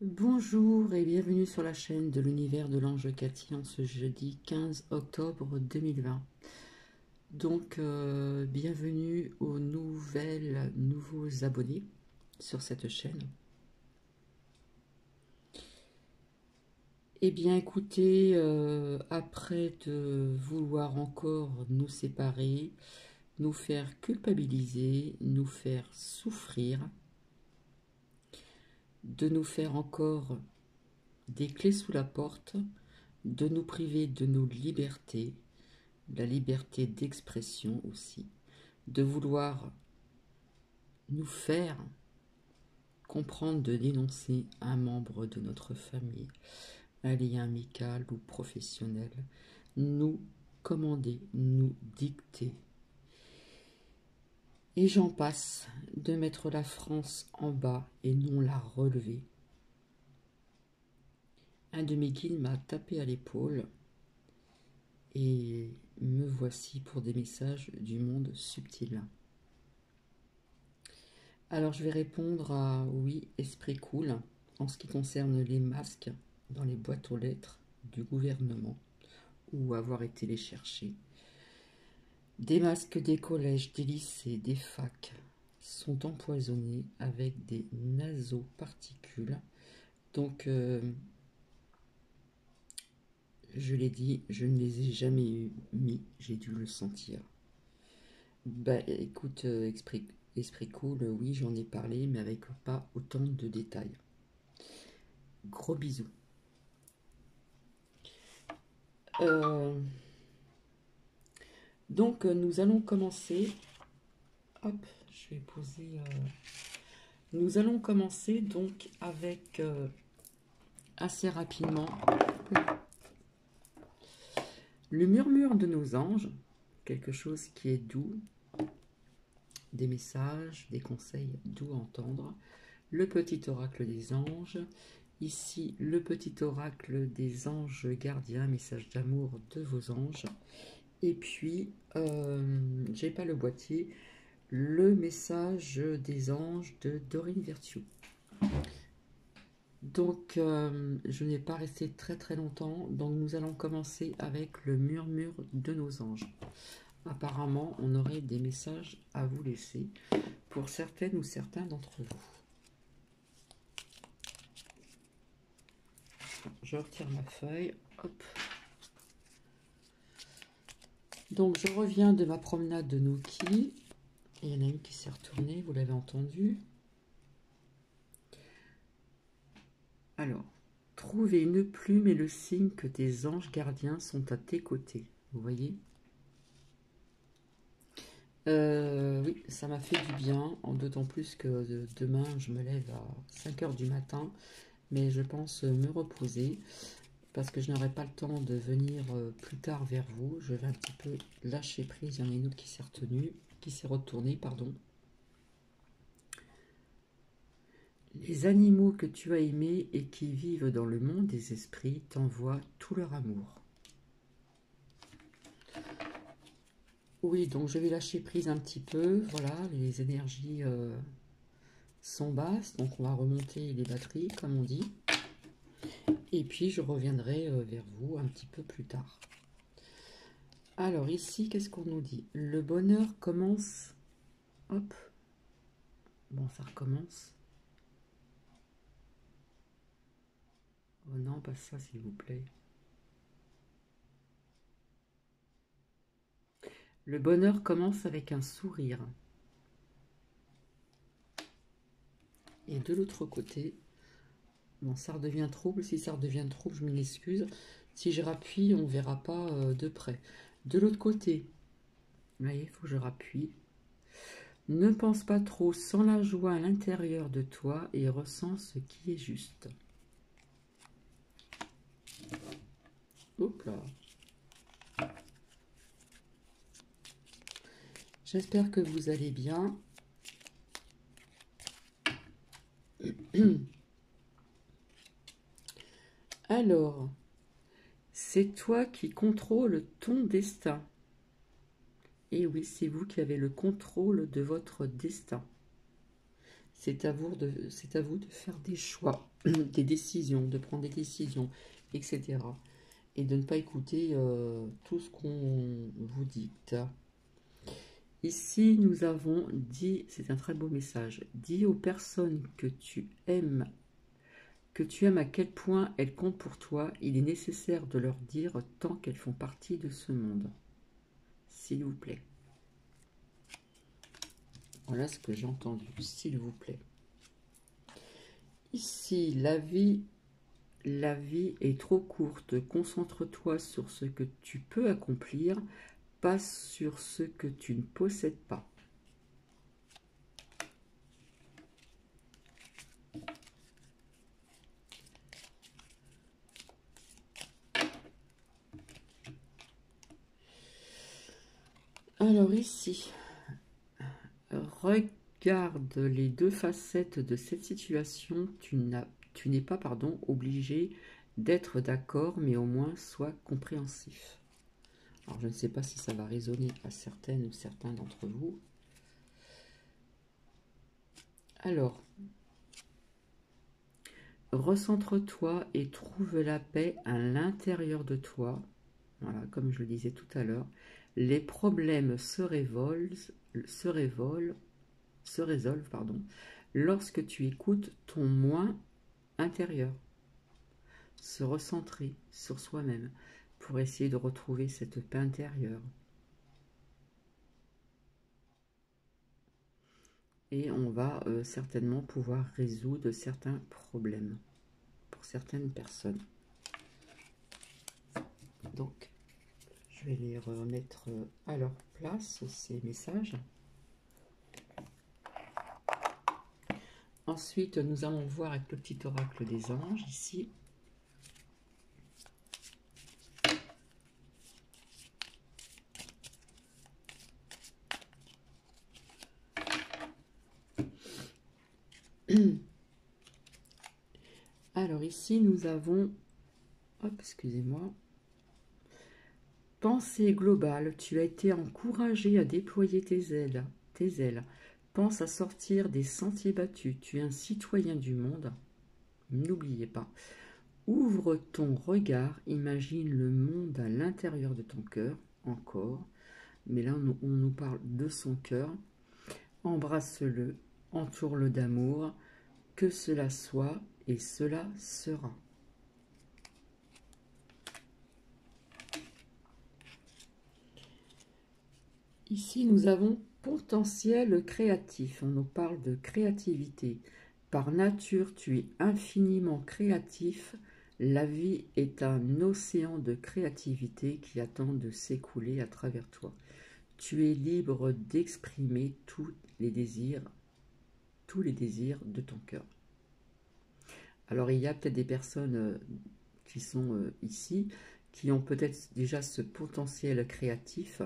Bonjour et bienvenue sur la chaîne de l'univers de l'ange Cathy en ce jeudi 15 octobre 2020. Bienvenue aux nouveaux abonnés sur cette chaîne. Eh bien écoutez, après de vouloir encore nous séparer, nous faire culpabiliser, nous faire souffrir, de nous faire encore des clés sous la porte, de nous priver de nos libertés, la liberté d'expression aussi, de vouloir nous faire comprendre, de dénoncer un membre de notre famille, un lien amical ou professionnel, nous commander, nous dicter. Et j'en passe, de mettre la France en bas et non la relever. Un de mes guides m'a tapé à l'épaule et me voici pour des messages du monde subtil. Alors je vais répondre à oui, esprit cool, en ce qui concerne les masques dans les boîtes aux lettres du gouvernement ou avoir été les chercher. Des masques des collèges, des lycées, des facs sont empoisonnés avec des nasoparticules. Donc, je l'ai dit, je ne les ai jamais mis, j'ai dû le sentir. Bah écoute, esprit cool, oui, j'en ai parlé, mais avec pas autant de détails. Gros bisous. Nous allons commencer. Hop, je vais poser. Nous allons commencer donc avec assez rapidement le murmure de nos anges, quelque chose qui est doux, des messages, des conseils doux à entendre. Le petit oracle des anges. Ici, le petit oracle des anges gardiens, message d'amour de vos anges. Et puis, j'ai pas le boîtier, le message des anges de Dorine Virtue. Donc, je n'ai pas resté très très longtemps, donc nous allons commencer avec le murmure de nos anges. Apparemment, on aurait des messages à vous laisser pour certaines ou certains d'entre vous. Je retire ma feuille, hop. Donc, je reviens de ma promenade de Noki. Il y en a une qui s'est retournée, vous l'avez entendu. Alors, trouver une plume et le signe que tes anges gardiens sont à tes côtés. Vous voyez? Oui, ça m'a fait du bien, d'autant plus que demain, je me lève à 5 h du matin, mais je pense me reposer, parce que je n'aurai pas le temps de venir plus tard vers vous. Je vais un petit peu lâcher prise. Il y en a une autre qui s'est retournée, pardon. Les animaux que tu as aimés et qui vivent dans le monde des esprits t'envoient tout leur amour. Oui, donc je vais lâcher prise un petit peu. Voilà, les énergies sont basses, donc on va remonter les batteries, comme on dit. Et puis je reviendrai vers vous un petit peu plus tard. Alors ici, qu'est-ce qu'on nous dit? Le bonheur commence... Hop. Bon, ça recommence. Oh non, pas ça, s'il vous plaît. Le bonheur commence avec un sourire. Et de l'autre côté, bon, ça redevient trouble. Si ça redevient trouble, je m'en excuse. Si je rappuie, on ne verra pas de près. De l'autre côté, vous voyez, il faut que je rappuie. Ne pense pas trop, sens la joie à l'intérieur de toi et ressens ce qui est juste. Hop là. J'espère que vous allez bien. Alors, c'est toi qui contrôles ton destin. Et oui, c'est vous qui avez le contrôle de votre destin. C'est à vous de faire des choix, des décisions, de prendre des décisions, etc. Et de ne pas écouter tout ce qu'on vous dicte. Ici, nous avons dit, c'est un très beau message, dis aux personnes que tu aimes à quel point elles comptent pour toi. Il est nécessaire de leur dire tant qu'elles font partie de ce monde. S'il vous plaît. Voilà ce que j'ai entendu, s'il vous plaît. Ici, la vie est trop courte. Concentre-toi sur ce que tu peux accomplir, pas sur ce que tu ne possèdes pas. Alors ici, regarde les deux facettes de cette situation. Tu n'es pas, obligé d'être d'accord, mais au moins sois compréhensif. Alors je ne sais pas si ça va résonner à certaines ou certains d'entre vous. Alors, recentre-toi et trouve la paix à l'intérieur de toi. Voilà, comme je le disais tout à l'heure, les problèmes se résolvent, lorsque tu écoutes ton moi intérieur. Se recentrer sur soi-même pour essayer de retrouver cette paix intérieure. Et on va certainement pouvoir résoudre certains problèmes pour certaines personnes. Donc, je vais les remettre à leur place, ces messages. Ensuite, nous allons voir avec le petit oracle des anges, ici. Alors ici, nous avons... Hop, excusez-moi. Pensée globale, tu as été encouragé à déployer tes ailes. Pense à sortir des sentiers battus. Tu es un citoyen du monde. N'oubliez pas. Ouvre ton regard, imagine le monde à l'intérieur de ton cœur, encore. Mais là, on nous parle de son cœur. Embrasse-le, entoure-le d'amour. Que cela soit et cela sera. Ici, nous avons potentiel créatif. On nous parle de créativité. Par nature, tu es infiniment créatif. La vie est un océan de créativité qui attend de s'écouler à travers toi. Tu es libre d'exprimer tous les désirs de ton cœur. Alors, il y a peut-être des personnes qui sont ici, qui ont peut-être déjà ce potentiel créatif,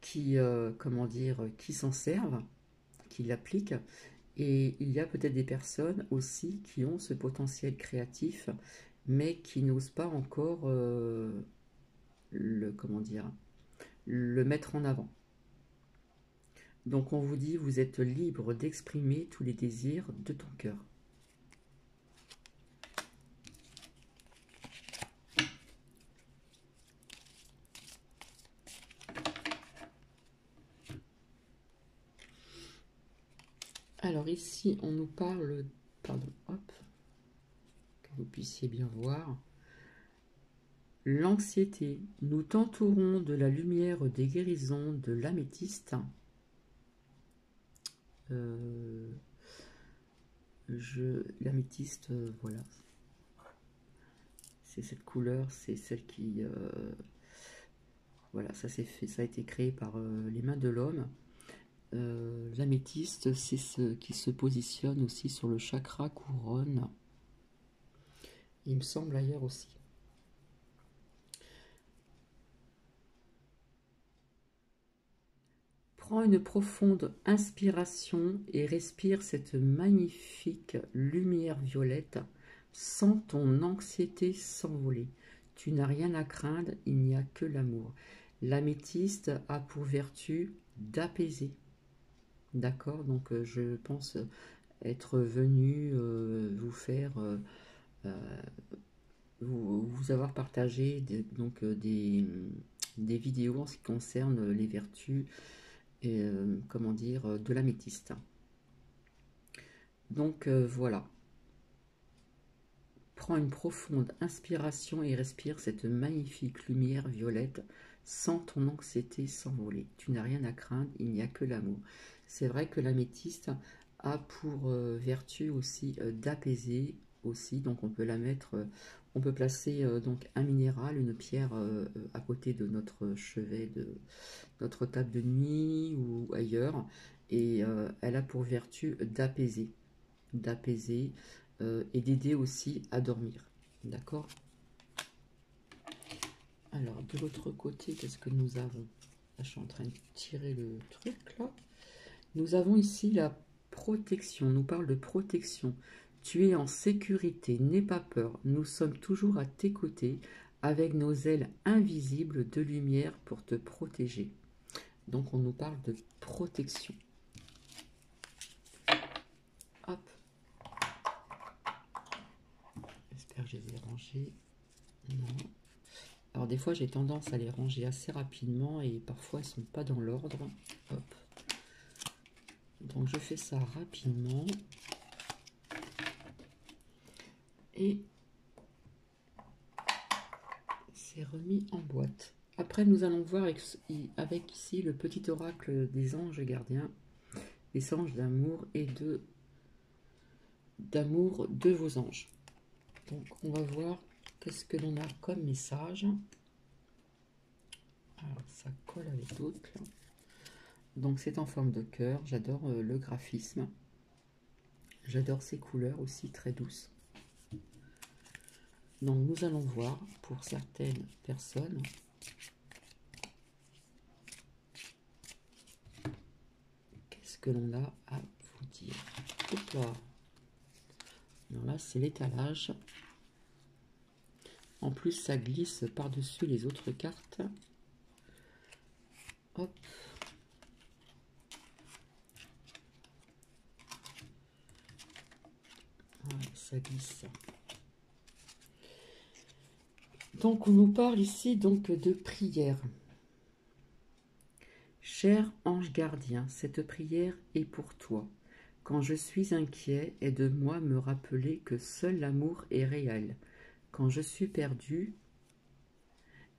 qui, qui s'en servent, qui l'appliquent. Et il y a peut-être des personnes aussi qui ont ce potentiel créatif, mais qui n'osent pas encore le mettre en avant. Donc on vous dit, vous êtes libre d'exprimer tous les désirs de ton cœur. Alors ici, on nous parle, hop, que vous puissiez bien voir. L'anxiété, nous t'entourons de la lumière des guérisons de l'améthyste. L'améthyste, voilà. C'est cette couleur, c'est celle qui... voilà, ça a été créé par les mains de l'homme. L'améthyste, c'est ce qui se positionne aussi sur le chakra couronne. Il me semble ailleurs aussi. Prends une profonde inspiration et respire cette magnifique lumière violette. Sens ton anxiété s'envoler. Tu n'as rien à craindre, il n'y a que l'amour. L'améthyste a pour vertu d'apaiser, D'accord? Donc je pense être venu vous faire vous avoir partagé des vidéos en ce qui concerne les vertus et comment dire de l'améthyste. Donc voilà. Prends une profonde inspiration et respire cette magnifique lumière violette. Sens ton anxiété s'envoler. Tu n'as rien à craindre, il n'y a que l'amour. C'est vrai que l'améthyste a pour vertu aussi d'apaiser aussi. Donc on peut la mettre, on peut placer donc un minéral, une pierre à côté de notre chevet, de notre table de nuit ou ailleurs. Et elle a pour vertu d'apaiser et d'aider aussi à dormir. D'accord? Alors, de l'autre côté, qu'est-ce que nous avons? Là, je suis en train de tirer le truc, là. Nous avons ici la protection. Nous parle de protection. Tu es en sécurité, n'aie pas peur. Nous sommes toujours à tes côtés, avec nos ailes invisibles de lumière pour te protéger. Donc, on nous parle de protection. Hop. J'espère que je les ai rangés. Non. Alors des fois j'ai tendance à les ranger assez rapidement et parfois elles sont pas dans l'ordre. Hop. Donc je fais ça rapidement. Et c'est remis en boîte. Après nous allons voir avec ici le petit oracle des anges gardiens. Les anges d'amour et d'amour de vos anges. Donc on va voir qu'est-ce que l'on a comme message. Alors ça colle avec d'autres. Donc c'est en forme de cœur. J'adore le graphisme. J'adore ces couleurs aussi très douces. Donc nous allons voir pour certaines personnes qu'est-ce que l'on a à vous dire. Hop là. Alors là c'est l'étalage. En plus ça glisse par-dessus les autres cartes. Hop. Voilà, ça glisse. Donc on nous parle ici donc de prière. Cher ange gardien, cette prière est pour toi. Quand je suis inquiet, aide-moi à me rappeler que seul l'amour est réel. Quand je suis perdu,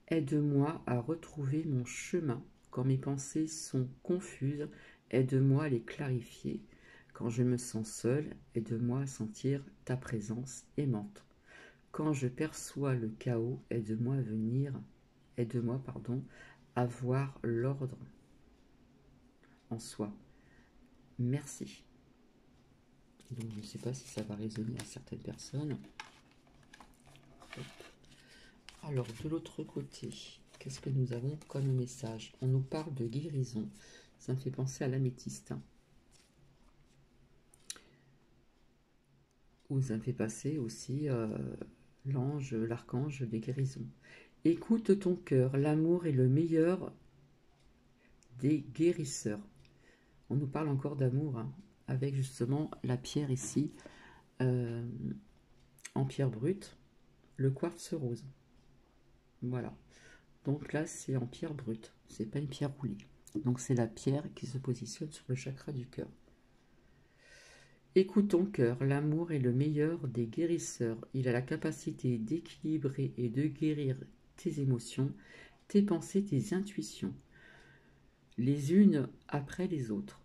aide-moi à retrouver mon chemin. Quand mes pensées sont confuses, aide-moi à les clarifier. Quand je me sens seul, aide-moi à sentir ta présence aimante. Quand je perçois le chaos, aide-moi à voir l'ordre en soi. Merci. Donc je ne sais pas si ça va résonner à certaines personnes. Hop. Alors de l'autre côté, qu'est-ce que nous avons comme message? On nous parle de guérison. Ça me fait penser à l'améthyste. Ou ça me fait passer aussi l'archange des guérisons. Écoute ton cœur, l'amour est le meilleur des guérisseurs. On nous parle encore d'amour, hein, avec justement la pierre ici, en pierre brute, le quartz rose. Voilà. Donc là, c'est en pierre brute, c'est pas une pierre roulée. Donc c'est la pierre qui se positionne sur le chakra du cœur. Écoute ton cœur, l'amour est le meilleur des guérisseurs. Il a la capacité d'équilibrer et de guérir tes émotions, tes pensées, tes intuitions, les unes après les autres,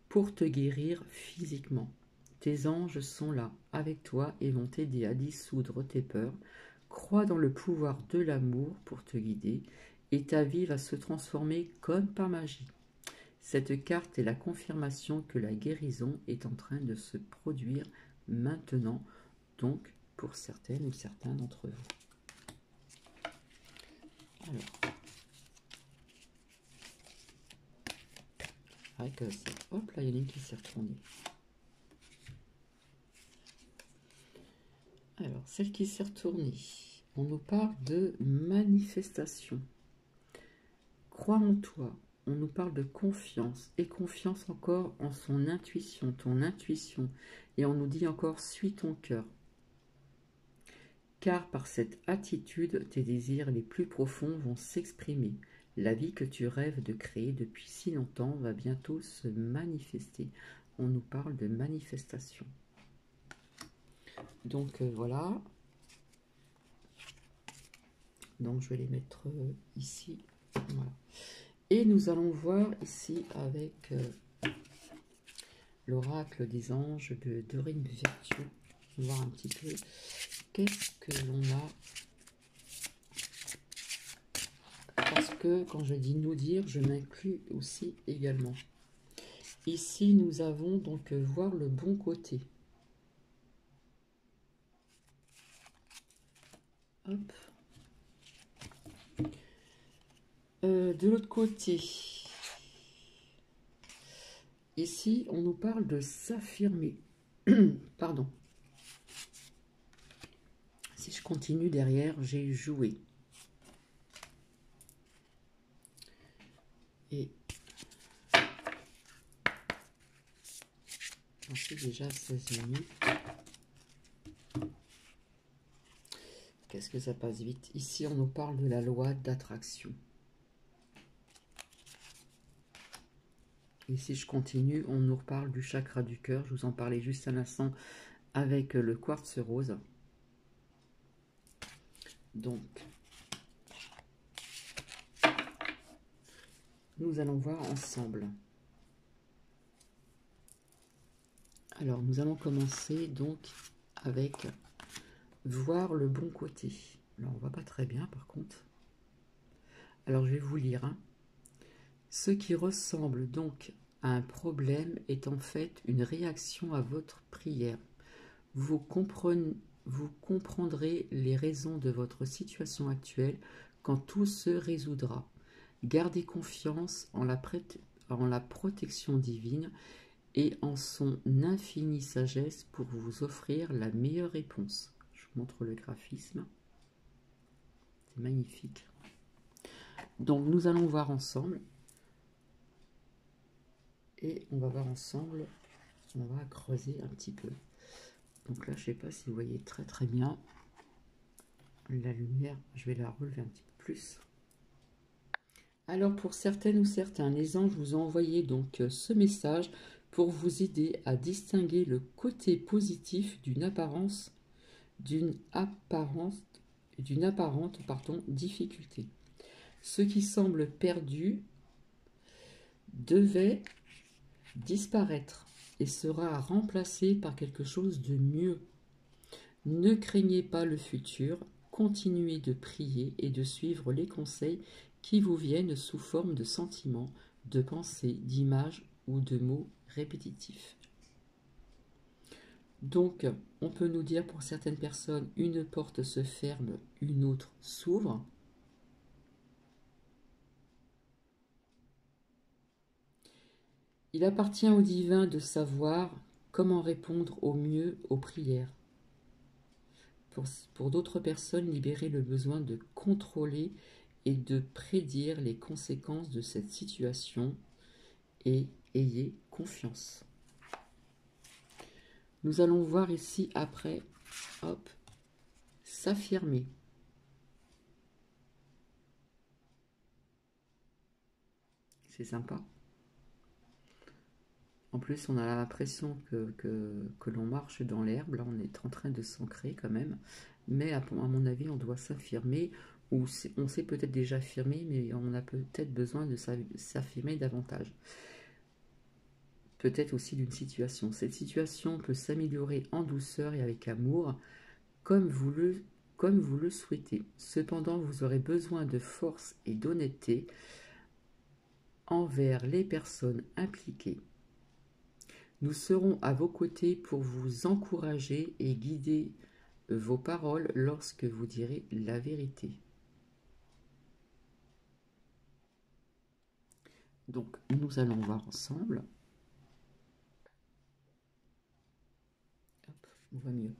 pour te guérir physiquement. Tes anges sont là, avec toi, et vont t'aider à dissoudre tes peurs. Crois dans le pouvoir de l'amour pour te guider, et ta vie va se transformer comme par magie. Cette carte est la confirmation que la guérison est en train de se produire maintenant, donc pour certaines ou certains d'entre vous. Alors, avec hop là, il y en a une qui s'est retournée. Alors, celle qui s'est retournée, on nous parle de manifestation. Crois en toi, on nous parle de confiance, et confiance encore en son intuition, ton intuition. Et on nous dit encore, suis ton cœur. Car par cette attitude, tes désirs les plus profonds vont s'exprimer. La vie que tu rêves de créer depuis si longtemps va bientôt se manifester. On nous parle de manifestation. Donc voilà. Donc je vais les mettre ici. Voilà. Et nous allons voir ici avec l'oracle des anges de Dorine Virtue. On va voir un petit peu qu'est-ce que l'on a. Parce que quand je dis nous dire, je m'inclus aussi également. Ici, nous avons donc voir le bon côté. Hop. De l'autre côté, ici, on nous parle de s'affirmer. Pardon. Si je continue derrière, j'ai joué. Et j'en suis déjà à 16 minutes. Qu'est-ce que ça passe vite? Ici, on nous parle de la loi d'attraction. Et si je continue, on nous reparle du chakra du cœur. Je vous en parlais juste un instant avec le quartz rose. Donc, nous allons voir ensemble. Alors, nous allons commencer donc avec voir le bon côté. Alors, on ne voit pas très bien par contre. Alors, je vais vous lire. Hein. Ce qui ressemble donc à un problème est en fait une réaction à votre prière. Vous comprendrez les raisons de votre situation actuelle quand tout se résoudra. Gardez confiance en la protection divine et en son infinie sagesse pour vous offrir la meilleure réponse. Je vous montre le graphisme. C'est magnifique. Donc nous allons voir ensemble. Et on va voir ensemble, on va creuser un petit peu. Donc là, je ne sais pas si vous voyez très très bien la lumière. Je vais la relever un petit peu plus. Alors pour certaines ou certains, les anges vous ont envoyé donc ce message pour vous aider à distinguer le côté positif d'une apparente difficulté. Ce qui semble perdu devait disparaître et sera remplacé par quelque chose de mieux. Ne craignez pas le futur, continuez de prier et de suivre les conseils qui vous viennent sous forme de sentiments, de pensées, d'images ou de mots répétitifs. Donc, on peut nous dire pour certaines personnes, une porte se ferme, une autre s'ouvre. Il appartient au divin de savoir comment répondre au mieux aux prières. Pour d'autres personnes, libérez le besoin de contrôler et de prédire les conséquences de cette situation et ayez confiance. Nous allons voir ici après, hop, s'affirmer. C'est sympa. En plus, on a l'impression que l'on marche dans l'herbe. Là, on est en train de s'ancrer quand même. Mais à mon avis, on doit s'affirmer. Ou on s'est peut-être déjà affirmé, mais on a peut-être besoin de s'affirmer davantage. Peut-être aussi d'une situation. Cette situation peut s'améliorer en douceur et avec amour, comme vous le souhaitez. Cependant, vous aurez besoin de force et d'honnêteté envers les personnes impliquées. Nous serons à vos côtés pour vous encourager et guider vos paroles lorsque vous direz la vérité. Donc, nous allons voir ensemble. Hop, on voit mieux.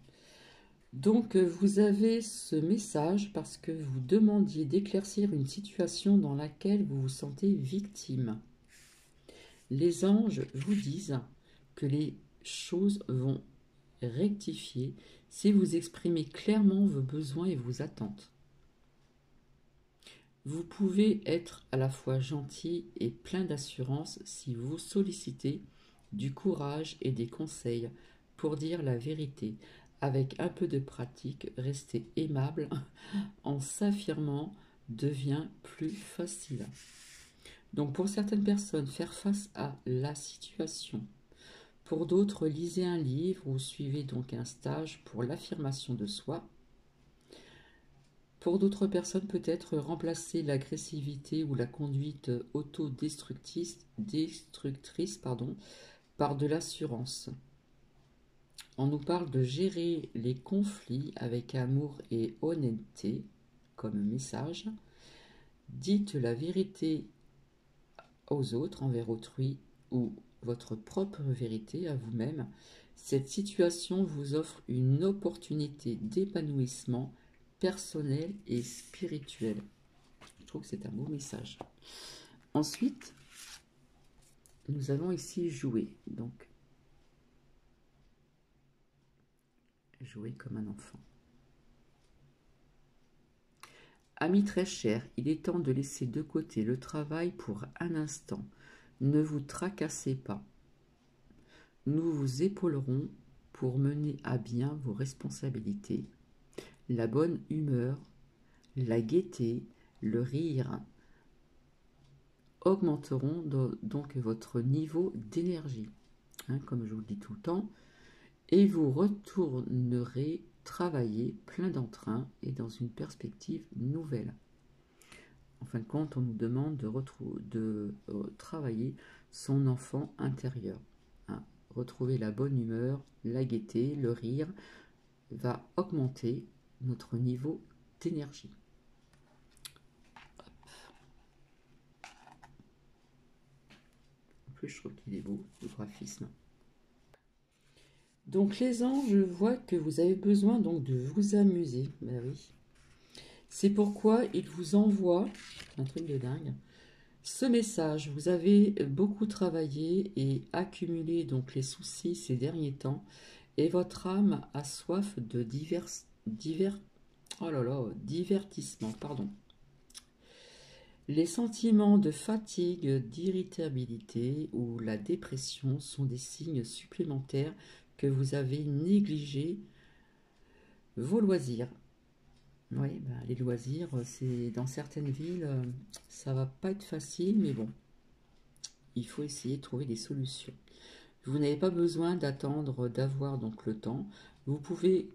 Donc, vous avez ce message parce que vous demandiez d'éclaircir une situation dans laquelle vous vous sentez victime. Les anges vous disent que les choses vont rectifier si vous exprimez clairement vos besoins et vos attentes. Vous pouvez être à la fois gentil et plein d'assurance si vous sollicitez du courage et des conseils pour dire la vérité. Avec un peu de pratique, rester aimable en s'affirmant devient plus facile. Donc pour certaines personnes, faire face à la situation. Pour d'autres, lisez un livre ou suivez donc un stage pour l'affirmation de soi. Pour d'autres personnes, peut-être remplacer l'agressivité ou la conduite autodestructrice par de l'assurance. On nous parle de gérer les conflits avec amour et honnêteté comme message. Dites la vérité aux autres, envers autrui, ou votre propre vérité à vous-même. Cette situation vous offre une opportunité d'épanouissement personnel et spirituel. Je trouve que c'est un beau message. Ensuite, nous allons ici jouer. Donc, jouer comme un enfant. Amis très chers, il est temps de laisser de côté le travail pour un instant. Ne vous tracassez pas. Nous vous épaulerons pour mener à bien vos responsabilités. La bonne humeur, la gaieté, le rire augmenteront donc votre niveau d'énergie, comme je vous le dis tout le temps, et vous retournerez travailler plein d'entrain et dans une perspective nouvelle. En fin de compte, on nous demande de travailler son enfant intérieur. Retrouver la bonne humeur, la gaieté, le rire va augmenter notre niveau d'énergie. En plus, je trouve qu'il est beau, le graphisme. Donc les anges, je vois que vous avez besoin donc de vous amuser. Ben oui. C'est pourquoi ils vous envoient, un truc de dingue, ce message. Vous avez beaucoup travaillé et accumulé donc les soucis ces derniers temps, et votre âme a soif de divertissement. Les sentiments de fatigue, d'irritabilité ou la dépression sont des signes supplémentaires que vous avez négligé vos loisirs. Oui, les loisirs, c'est dans certaines villes, ça va pas être facile, mais bon, il faut essayer de trouver des solutions. Vous n'avez pas besoin d'attendre d'avoir donc le temps. Vous pouvez,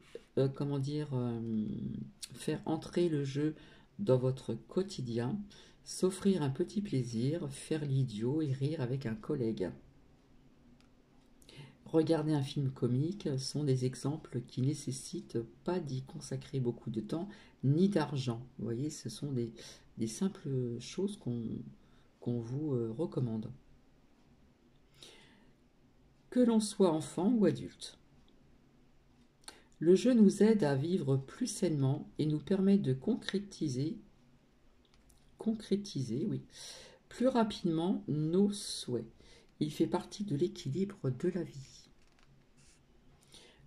faire entrer le jeu dans votre quotidien, s'offrir un petit plaisir, faire l'idiot et rire avec un collègue. Regarder un film comique sont des exemples qui nécessitent pas d'y consacrer beaucoup de temps ni d'argent. Vous voyez, ce sont des simples choses qu'on vous recommande. Que l'on soit enfant ou adulte. Le jeu nous aide à vivre plus sainement et nous permet de concrétiser plus rapidement nos souhaits. Il fait partie de l'équilibre de la vie.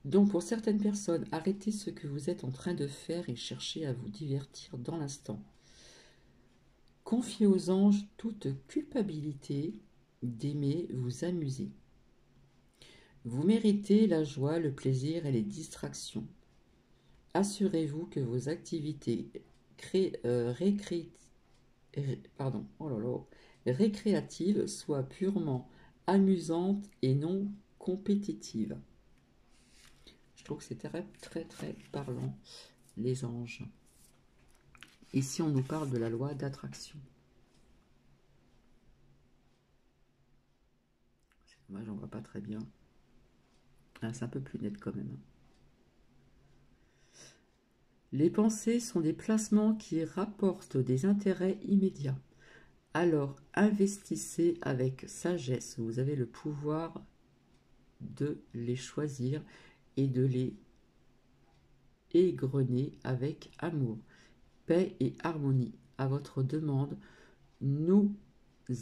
Donc pour certaines personnes, arrêtez ce que vous êtes en train de faire et cherchez à vous divertir dans l'instant. Confiez aux anges toute culpabilité d'aimer vous amuser. Vous méritez la joie, le plaisir et les distractions. Assurez-vous que vos activités récréatives soient purement amusantes et non compétitives. Je trouve que c'est très très très parlant, les anges. Ici, on nous parle de la loi d'attraction. C'est dommage, on ne voit pas très bien. Ah, c'est un peu plus net quand même. Les pensées sont des placements qui rapportent des intérêts immédiats. Alors, investissez avec sagesse. Vous avez le pouvoir de les choisir et de les égrenés avec amour, paix et harmonie. À votre demande, nous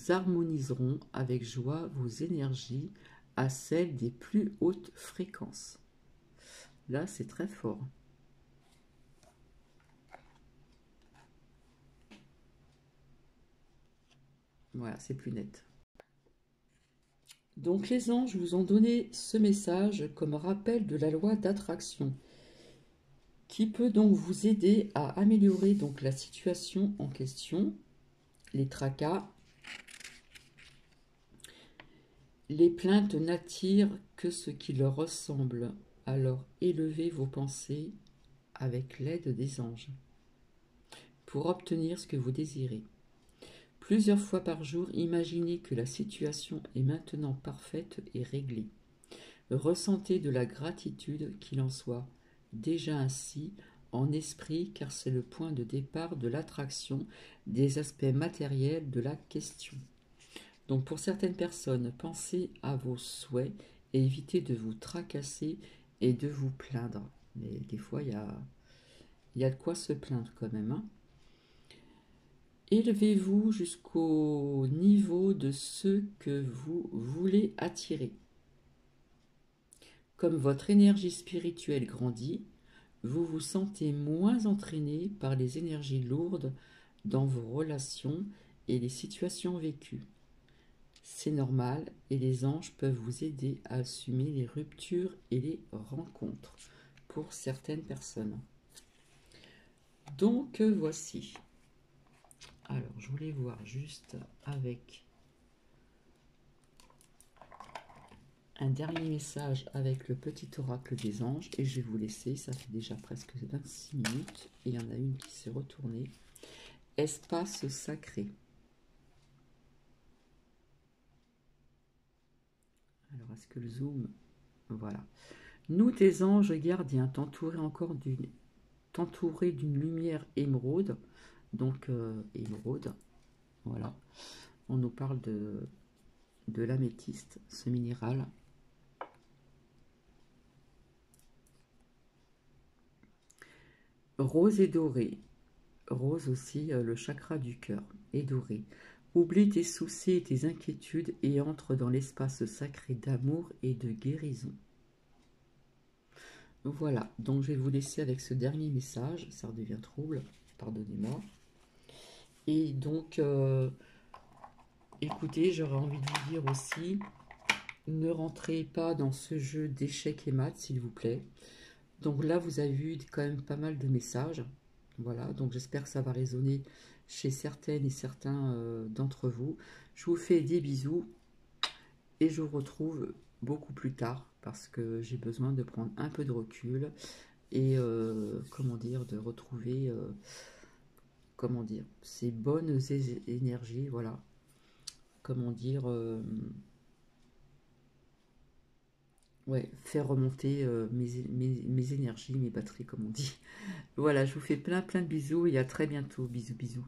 harmoniserons avec joie vos énergies à celles des plus hautes fréquences. Là, c'est très fort. Voilà, c'est plus net. Donc les anges vous ont donné ce message comme rappel de la loi d'attraction, qui peut donc vous aider à améliorer donc la situation en question, les tracas. Les plaintes n'attirent que ce qui leur ressemble, alors élevez vos pensées avec l'aide des anges pour obtenir ce que vous désirez. Plusieurs fois par jour, imaginez que la situation est maintenant parfaite et réglée. Ressentez de la gratitude qu'il en soit déjà ainsi en esprit, car c'est le point de départ de l'attraction des aspects matériels de la question. Donc pour certaines personnes, pensez à vos souhaits et évitez de vous tracasser et de vous plaindre. Mais des fois, il y a de quoi se plaindre quand même, hein. Élevez-vous jusqu'au niveau de ce que vous voulez attirer. Comme votre énergie spirituelle grandit, vous vous sentez moins entraîné par les énergies lourdes dans vos relations et les situations vécues. C'est normal et les anges peuvent vous aider à assumer les ruptures et les rencontres pour certaines personnes. Donc voici. Alors je voulais voir juste avec un dernier message avec le petit oracle des anges et je vais vous laisser, ça fait déjà presque 26 minutes et il y en a une qui s'est retournée. Espace sacré. Alors est-ce que le zoom, voilà. Nous tes anges gardiens, t'entourer d'une lumière émeraude, donc émeraude, voilà. On nous parle de l'améthyste, ce minéral. Rose et doré. Rose aussi, le chakra du cœur, et doré. Oublie tes soucis et tes inquiétudes et entre dans l'espace sacré d'amour et de guérison. Voilà, donc je vais vous laisser avec ce dernier message, ça redevient trouble, pardonnez-moi. Et donc, écoutez, j'aurais envie de vous dire aussi, ne rentrez pas dans ce jeu d'échecs et maths, s'il vous plaît. Donc là, vous avez vu quand même pas mal de messages. Voilà, donc j'espère que ça va résonner chez certaines et certains d'entre vous. Je vous fais des bisous et je vous retrouve beaucoup plus tard parce que j'ai besoin de prendre un peu de recul et comment dire, de retrouver comment dire, ces bonnes énergies, voilà, comment dire, ouais, faire remonter mes énergies, mes batteries, comme on dit. Voilà, je vous fais plein de bisous et à très bientôt. Bisous, bisous.